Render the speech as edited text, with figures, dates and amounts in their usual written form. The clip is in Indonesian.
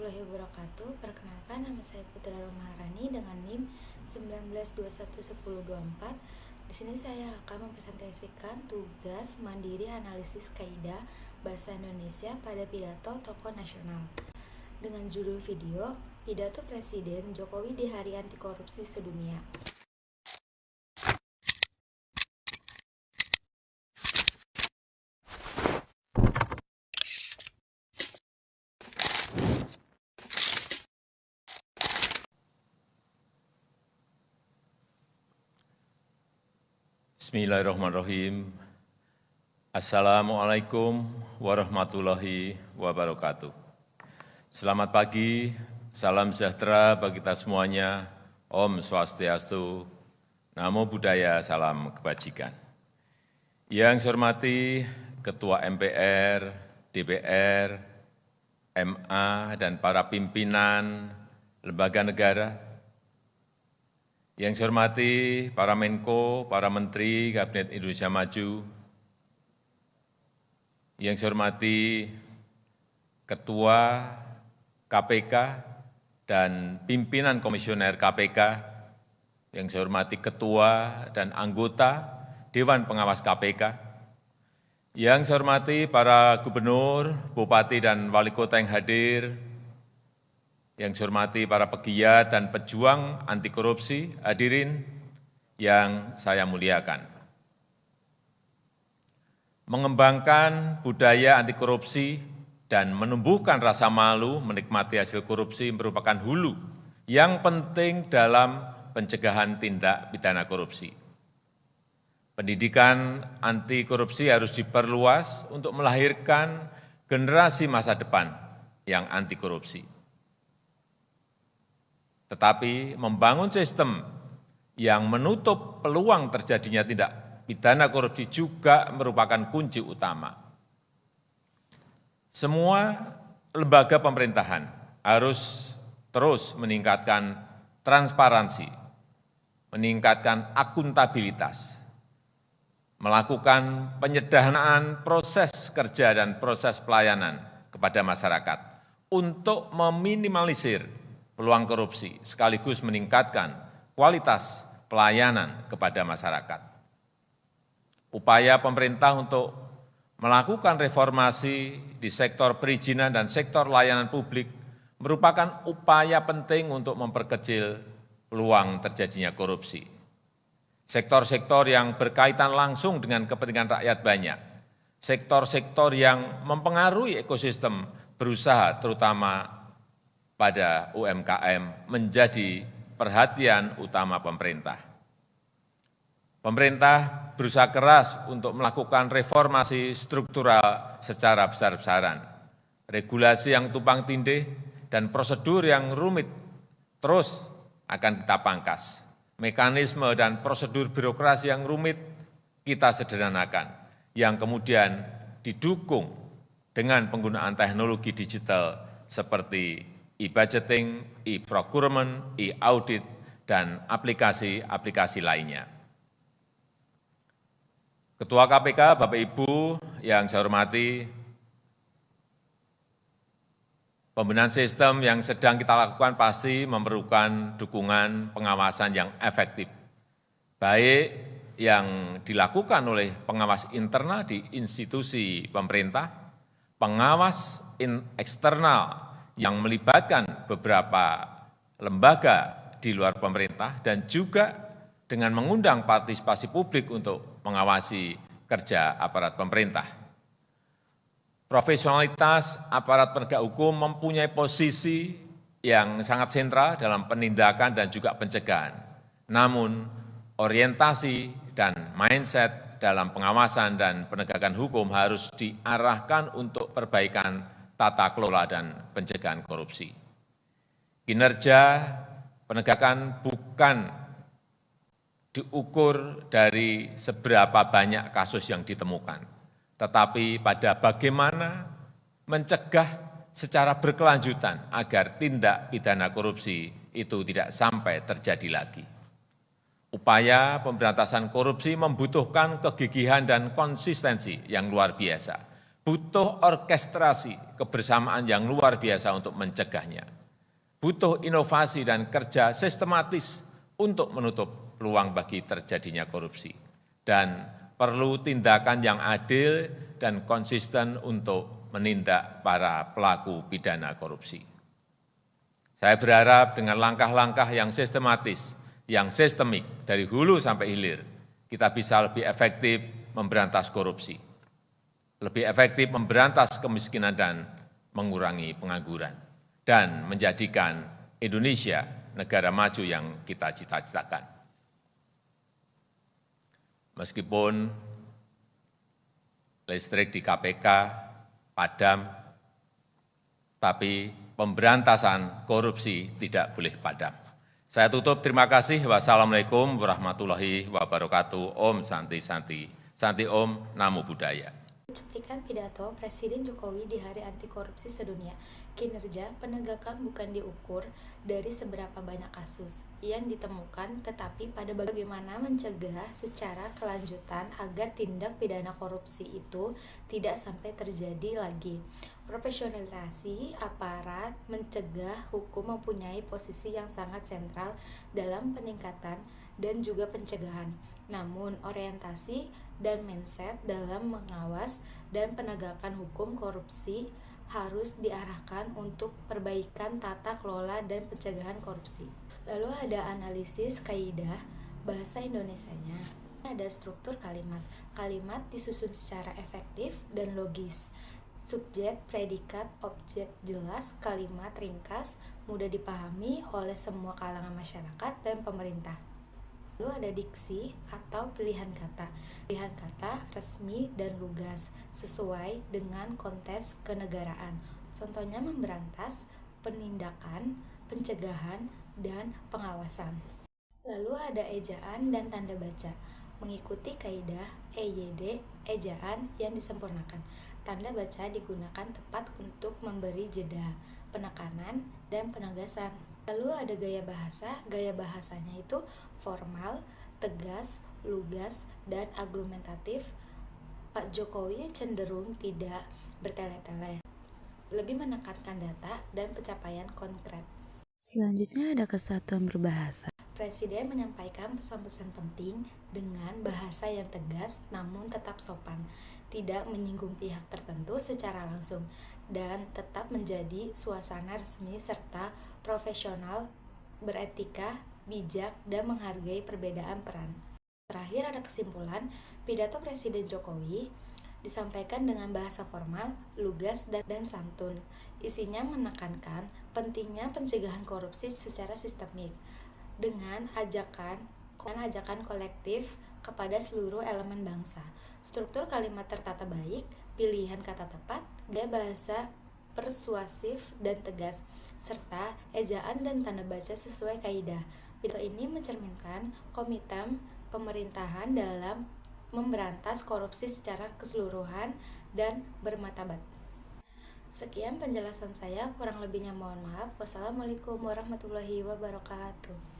warahmatullahi wabarakatuh. Perkenalkan, nama saya Putra Maharani dengan NIM 19211024. Di sini saya akan mempresentasikan tugas mandiri analisis kaidah bahasa Indonesia pada pidato tokoh nasional. Dengan judul video, Pidato Presiden Jokowi di Hari Anti Korupsi Sedunia. Bismillahirrahmanirrahim. Assalamualaikum warahmatullahi wabarakatuh. Selamat pagi, salam sejahtera bagi kita semuanya. Om Swastiastu, Namo Buddhaya, salam kebajikan. Yang saya hormati Ketua MPR, DPR, MA, dan para pimpinan lembaga negara, yang saya hormati para Menko, para Menteri Kabinet Indonesia Maju, yang saya hormati Ketua KPK dan pimpinan Komisioner KPK, yang saya hormati Ketua dan anggota Dewan Pengawas KPK, yang saya hormati para Gubernur, Bupati, dan Wali Kota yang hadir, yang saya hormati para pegiat dan pejuang anti korupsi, hadirin yang saya muliakan. Mengembangkan budaya anti korupsi dan menumbuhkan rasa malu menikmati hasil korupsi merupakan hulu yang penting dalam pencegahan tindak pidana korupsi. Pendidikan anti korupsi harus diperluas untuk melahirkan generasi masa depan yang anti korupsi. Tetapi membangun sistem yang menutup peluang terjadinya tindak pidana korupsi juga merupakan kunci utama. Semua lembaga pemerintahan harus terus meningkatkan transparansi, meningkatkan akuntabilitas, melakukan penyederhanaan proses kerja dan proses pelayanan kepada masyarakat untuk meminimalisir peluang korupsi, sekaligus meningkatkan kualitas pelayanan kepada masyarakat. Upaya pemerintah untuk melakukan reformasi di sektor perizinan dan sektor layanan publik merupakan upaya penting untuk memperkecil peluang terjadinya korupsi. Sektor-sektor yang berkaitan langsung dengan kepentingan rakyat banyak, sektor-sektor yang mempengaruhi ekosistem berusaha terutama pada UMKM menjadi perhatian utama pemerintah. Pemerintah berusaha keras untuk melakukan reformasi struktural secara besar-besaran. Regulasi yang tumpang tindih dan prosedur yang rumit terus akan kita pangkas. Mekanisme dan prosedur birokrasi yang rumit kita sederhanakan, yang kemudian didukung dengan penggunaan teknologi digital seperti e-budgeting, e-procurement, e-audit, dan aplikasi-aplikasi lainnya. Ketua KPK, Bapak Ibu yang saya hormati, pembenahan sistem yang sedang kita lakukan pasti memerlukan dukungan pengawasan yang efektif, baik yang dilakukan oleh pengawas internal di institusi pemerintah, pengawas eksternal yang melibatkan beberapa lembaga di luar pemerintah, dan juga dengan mengundang partisipasi publik untuk mengawasi kerja aparat pemerintah. Profesionalitas aparat penegak hukum mempunyai posisi yang sangat sentral dalam penindakan dan juga pencegahan. Namun, orientasi dan mindset dalam pengawasan dan penegakan hukum harus diarahkan untuk perbaikan tata kelola dan pencegahan korupsi. Kinerja penegakan bukan diukur dari seberapa banyak kasus yang ditemukan, tetapi pada bagaimana mencegah secara berkelanjutan agar tindak pidana korupsi itu tidak sampai terjadi lagi. Upaya pemberantasan korupsi membutuhkan kegigihan dan konsistensi yang luar biasa, butuh orkestrasi kebersamaan yang luar biasa untuk mencegahnya. Butuh inovasi dan kerja sistematis untuk menutup peluang bagi terjadinya korupsi. Dan perlu tindakan yang adil dan konsisten untuk menindak para pelaku pidana korupsi. Saya berharap dengan langkah-langkah yang sistematis, yang sistemik dari hulu sampai hilir, kita bisa lebih efektif memberantas korupsi, lebih efektif memberantas kemiskinan dan mengurangi pengangguran, dan menjadikan Indonesia negara maju yang kita cita-citakan. Meskipun listrik di KPK padam, tapi pemberantasan korupsi tidak boleh padam. Saya tutup, terima kasih. Wassalamualaikum warahmatullahi wabarakatuh. Om Santi Santi, Santi Om, Namo Buddhaya. Cuplikan pidato Presiden Jokowi di Hari Anti Korupsi Sedunia. Kinerja penegakan bukan diukur dari seberapa banyak kasus yang ditemukan, tetapi pada bagaimana mencegah secara kelanjutan agar tindak pidana korupsi itu tidak sampai terjadi lagi. Profesionalisasi aparat mencegah hukum mempunyai posisi yang sangat sentral dalam peningkatan dan juga pencegahan. Namun, orientasi dan mindset dalam mengawas dan penegakan hukum korupsi harus diarahkan untuk perbaikan tata kelola dan pencegahan korupsi. Lalu ada analisis kaidah bahasa Indonesianya. Ada struktur kalimat. Kalimat disusun secara efektif dan logis. Subjek, predikat, objek jelas, kalimat ringkas, mudah dipahami oleh semua kalangan masyarakat dan pemerintah. Lalu ada diksi atau pilihan kata. Pilihan kata resmi dan lugas, sesuai dengan konteks kenegaraan. Contohnya memberantas, penindakan, pencegahan, dan pengawasan. Lalu ada ejaan dan tanda baca. Mengikuti kaidah EYD, ejaan yang disempurnakan. Tanda baca digunakan tepat untuk memberi jeda, penekanan, dan penegasan. Lalu ada gaya bahasa. Gaya bahasanya itu formal, tegas, lugas, dan argumentatif. Pak Jokowi cenderung tidak bertele-tele, lebih menekankan data dan pencapaian konkret. Selanjutnya ada kesatuan berbahasa. Presiden menyampaikan pesan-pesan penting dengan bahasa yang tegas namun tetap sopan, tidak menyinggung pihak tertentu secara langsung, dan tetap menjadi suasana resmi serta profesional, beretika, bijak, dan menghargai perbedaan peran. Terakhir ada kesimpulan, pidato Presiden Jokowi disampaikan dengan bahasa formal, lugas, dan santun. Isinya menekankan pentingnya pencegahan korupsi secara sistemik dengan ajakan kolektif kepada seluruh elemen bangsa. Struktur kalimat tertata baik, pilihan kata tepat, gaya bahasa persuasif dan tegas, serta ejaan dan tanda baca sesuai kaidah. Pidato ini mencerminkan komitmen pemerintahan dalam memberantas korupsi secara keseluruhan dan bermartabat. Sekian penjelasan saya, kurang lebihnya mohon maaf. Wassalamualaikum warahmatullahi wabarakatuh.